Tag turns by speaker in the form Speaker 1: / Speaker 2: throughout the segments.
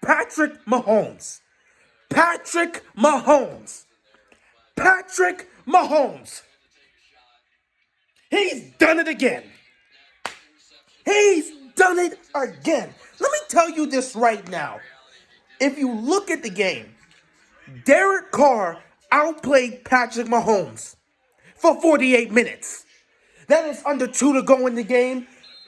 Speaker 1: Patrick Mahomes. Patrick Mahomes. Patrick Mahomes. He's done it again. He's done it again. Let me tell you this right now. If you look at the game, Derek Carr outplayed Patrick Mahomes for 48 minutes. That is under 2 to go in the game.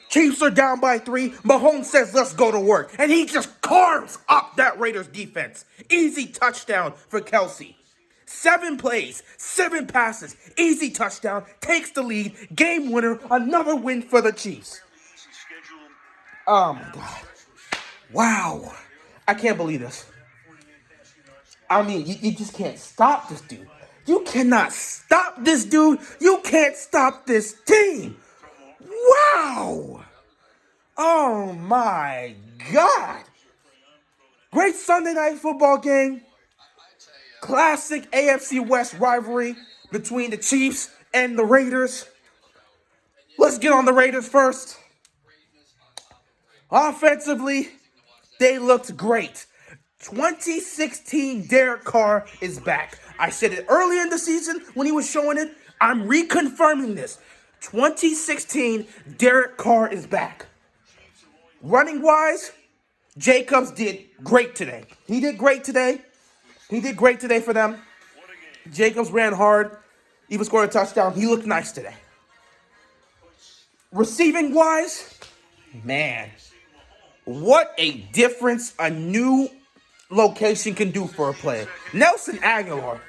Speaker 1: Chiefs are down by 3. Mahomes says, let's go to work. And he just carves up that Raiders defense. Easy touchdown for Kelsey. 7 plays, 7 passes, easy touchdown, takes the lead, game winner, another win for the Chiefs. Oh my God. Wow. I can't believe this. I mean, you just can't stop this dude. You cannot stop this dude. You can't stop this team. Wow. Oh my God. Great Sunday night football game. Classic AFC West rivalry between the Chiefs and the Raiders. Let's get on the Raiders first. Offensively, they looked great. 2016 Derek Carr is back. I said it earlier in the season when he was showing it. I'm reconfirming this. 2016 Derek Carr is back. Running wise, Jacobs did great today. He did great today for them. Jacobs ran hard. Even scored a touchdown. He looked nice today. Receiving wise, man, what a difference a new location can do for a player. Nelson Aguilar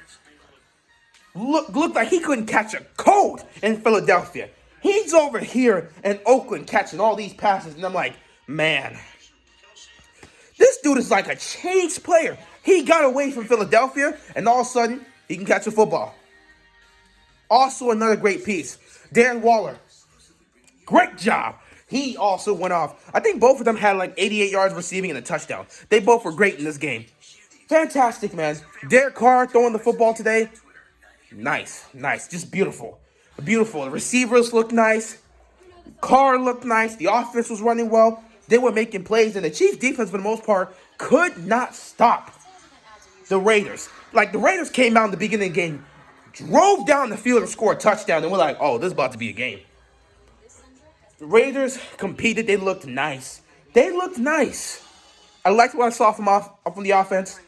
Speaker 1: looked like he couldn't catch a cold in Philadelphia. He's over here in Oakland catching all these passes, and I'm like, man, this dude is like a changed player. He got away from Philadelphia, and all of a sudden, he can catch a football. Also, another great piece, Darren Waller. Great job. He also went off. I think both of them had like 88 yards receiving and a touchdown. They both were great in this game. Fantastic, man. Derek Carr throwing the football today. Nice. Just beautiful. Beautiful. The receivers looked nice. Carr looked nice. The offense was running well. They were making plays, and the Chiefs defense, for the most part, could not stop the Raiders. Like, the Raiders came out in the beginning of the game, drove down the field and scored a touchdown, and we're like, oh, this is about to be a game. The Raiders competed. They looked nice. I liked what I saw from the offense.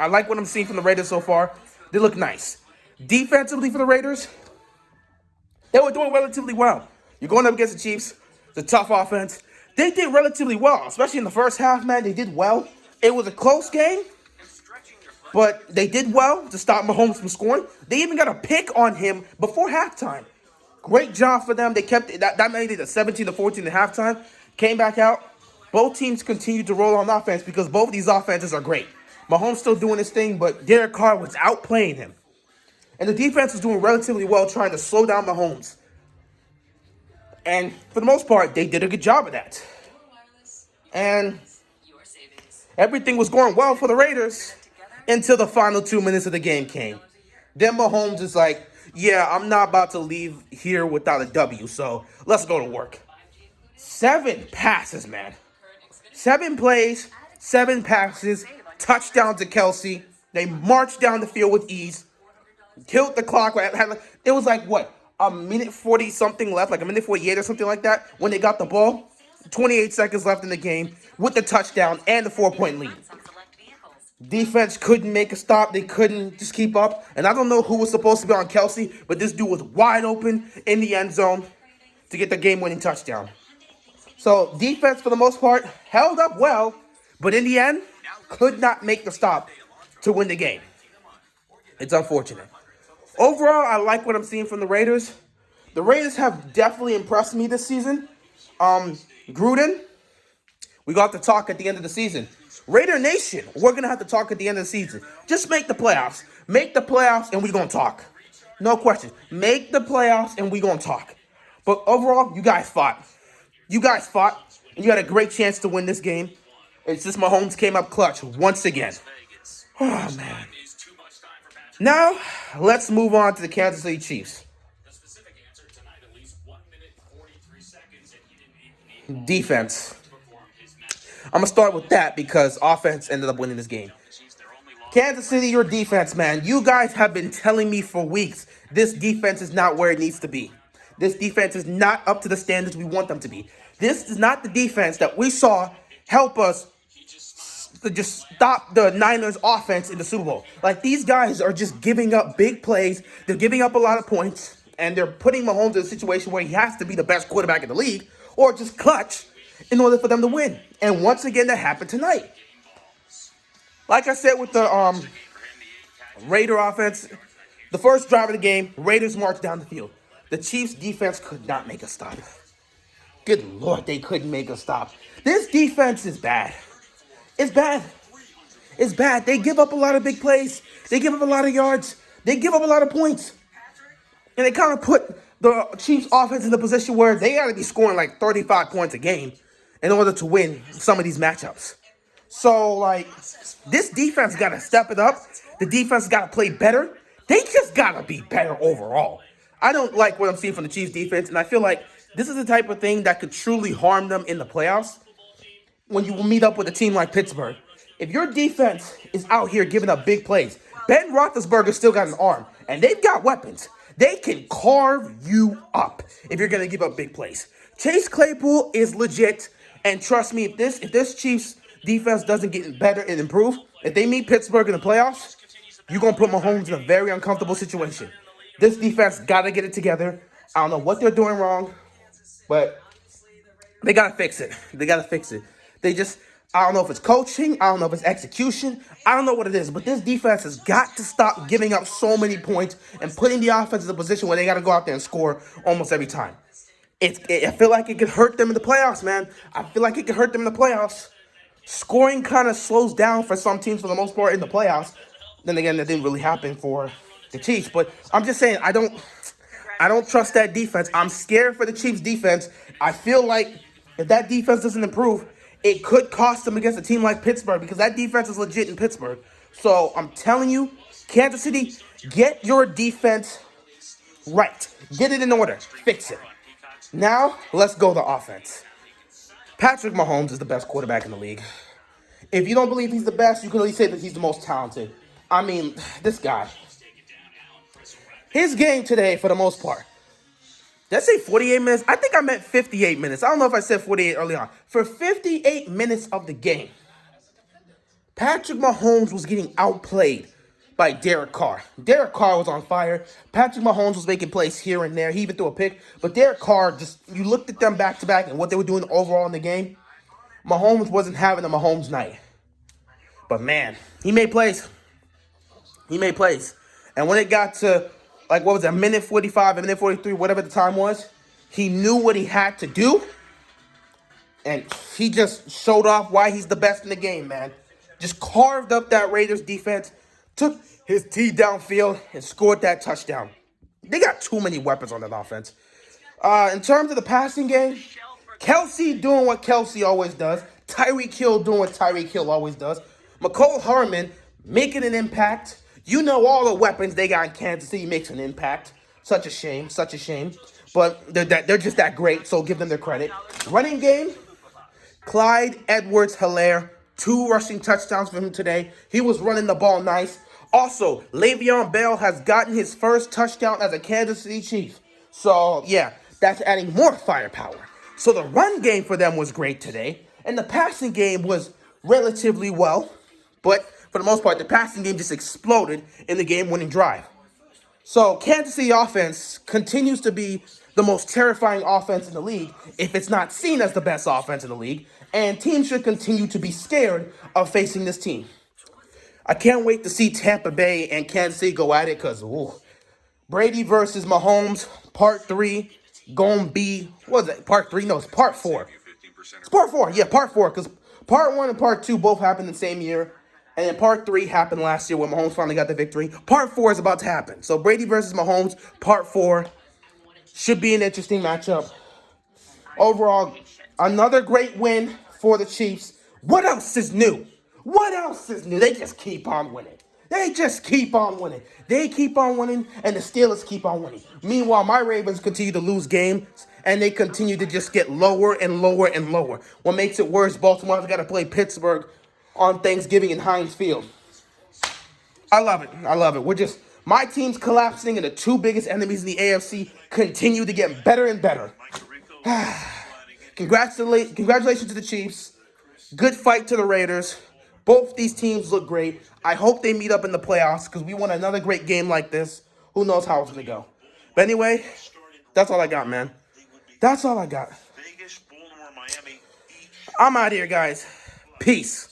Speaker 1: I like what I'm seeing from the Raiders so far. They look nice. Defensively for the Raiders, they were doing relatively well. You're going up against the Chiefs. It's a tough offense. They did relatively well, especially in the first half, man. They did well. It was a close game, but they did well to stop Mahomes from scoring. They even got a pick on him before halftime. Great job for them. They kept it, that made it a 17-14 at halftime. Came back out. Both teams continued to roll on offense because both of these offenses are great. Mahomes still doing his thing, but Derek Carr was outplaying him. And the defense was doing relatively well trying to slow down Mahomes. And for the most part, they did a good job of that. And everything was going well for the Raiders until the final 2 minutes of the game came. Then Mahomes is like, yeah, I'm not about to leave here without a W, so let's go to work. 7 passes, man. 7 plays, 7 passes, touchdown to Kelsey. They marched down the field with ease, killed the clock. It was like, what, a minute 40-something left, like a minute 48 or something like that, when they got the ball. 28 seconds left in the game with the touchdown and the 4-point lead. Defense couldn't make a stop. They couldn't just keep up. And I don't know who was supposed to be on Kelsey, but this dude was wide open in the end zone to get the game-winning touchdown. So defense, for the most part, held up well, but in the end, could not make the stop to win the game. It's unfortunate. Overall, I like what I'm seeing from the Raiders. The Raiders have definitely impressed me this season. Gruden, we got to talk at the end of the season. Raider Nation, we're going to have to talk at the end of the season. Just make the playoffs. Make the playoffs and we're going to talk. No question. Make the playoffs and we're going to talk. But overall, you guys fought. And you had a great chance to win this game. It's just Mahomes came up clutch once again. Oh, man. Now, let's move on to the Kansas City Chiefs. Defense. I'm going to start with that because offense ended up winning this game. Kansas City, your defense, man. You guys have been telling me for weeks this defense is not where it needs to be. This defense is not up to the standards we want them to be. This is not the defense that we saw help us to just stop the Niners offense in the Super Bowl. Like, these guys are just giving up big plays. They're giving up a lot of points, and they're putting Mahomes in a situation where he has to be the best quarterback in the league or just clutch in order for them to win. And once again, that happened tonight. Like I said with the Raider offense, the first drive of the game, Raiders marched down the field. The Chiefs defense could not make a stop. Good Lord, they couldn't make a stop. This defense is bad. It's bad. It's bad. They give up a lot of big plays. They give up a lot of yards. They give up a lot of points. And they kind of put the Chiefs offense in the position where they got to be scoring like 35 points a game in order to win some of these matchups. So, like, this defense got to step it up. The defense got to play better. They just got to be better overall. I don't like what I'm seeing from the Chiefs defense, and I feel like this is the type of thing that could truly harm them in the playoffs when you will meet up with a team like Pittsburgh. If your defense is out here giving up big plays, Ben Roethlisberger still got an arm, and they've got weapons. They can carve you up if you're going to give up big plays. Chase Claypool is legit, and trust me, if this Chiefs defense doesn't get better and improve, if they meet Pittsburgh in the playoffs, you're going to put Mahomes in a very uncomfortable situation. This defense got to get it together. I don't know what they're doing wrong, but they got to fix it. They got to fix it. I don't know if it's coaching. I don't know if it's execution. I don't know what it is, but this defense has got to stop giving up so many points and putting the offense in a position where they got to go out there and score almost every time. I feel like it could hurt them in the playoffs, man. I feel like it could hurt them in the playoffs. Scoring kind of slows down for some teams for the most part in the playoffs. Then again, that didn't really happen for the Chiefs. But I'm just saying, I don't trust that defense. I'm scared for the Chiefs defense. I feel like if that defense doesn't improve, it could cost them against a team like Pittsburgh because that defense is legit in Pittsburgh. So I'm telling you, Kansas City, get your defense right. Get it in order. Fix it. Now, let's go to offense. Patrick Mahomes is the best quarterback in the league. If you don't believe he's the best, you can only say that he's the most talented. I mean, this guy. His game today, for the most part. Did I say 48 minutes? I think I meant 58 minutes. I don't know if I said 48 early on. For 58 minutes of the game, Patrick Mahomes was getting outplayed by Derek Carr. Derek Carr was on fire. Patrick Mahomes was making plays here and there. He even threw a pick. But Derek Carr, you looked at them back to back and what they were doing overall in the game. Mahomes wasn't having a Mahomes night. But man, he made plays. He made plays. And when it got to, like, what was it, a minute 45, a minute 43, whatever the time was, he knew what he had to do. And he just showed off why he's the best in the game, man. Just carved up that Raiders defense, took his tee downfield, and scored that touchdown. They got too many weapons on that offense. In terms of the passing game, Kelsey doing what Kelsey always does. Tyreek Hill doing what Tyreek Hill always does. McCole Hardman making an impact. You know all the weapons they got in Kansas City makes an impact. Such a shame, such a shame. But they're just that great, so give them their credit. Running game, Clyde Edwards-Helaire, 2 rushing touchdowns for him today. He was running the ball nice. Also, Le'Veon Bell has gotten his first touchdown as a Kansas City Chief. So, yeah, that's adding more firepower. So the run game for them was great today. And the passing game was relatively well. But for the most part, the passing game just exploded in the game-winning drive. So Kansas City offense continues to be the most terrifying offense in the league if it's not seen as the best offense in the league. And teams should continue to be scared of facing this team. I can't wait to see Tampa Bay and Kansas City go at it because, Brady versus Mahomes, part 3, gonna be, what is it, part 3? No, it's part 4. It's part 4, yeah, part 4, because part 1 and part 2 both happened the same year. And then part 3 happened last year when Mahomes finally got the victory. Part 4 is about to happen. So Brady versus Mahomes, part 4, should be an interesting matchup. Overall, another great win for the Chiefs. What else is new? What else is new? They just keep on winning. They just keep on winning. They keep on winning, and the Steelers keep on winning. Meanwhile, my Ravens continue to lose games, and they continue to just get lower and lower and lower. What makes it worse, Baltimore's got to play Pittsburgh on Thanksgiving in Heinz Field. I love it. I love it. My team's collapsing, and the two biggest enemies in the AFC continue to get better and better. Congratulations to the Chiefs. Good fight to the Raiders. Both these teams look great. I hope they meet up in the playoffs because we want another great game like this. Who knows how it's going to go. But anyway, that's all I got, man. That's all I got. I'm out of here, guys. Peace.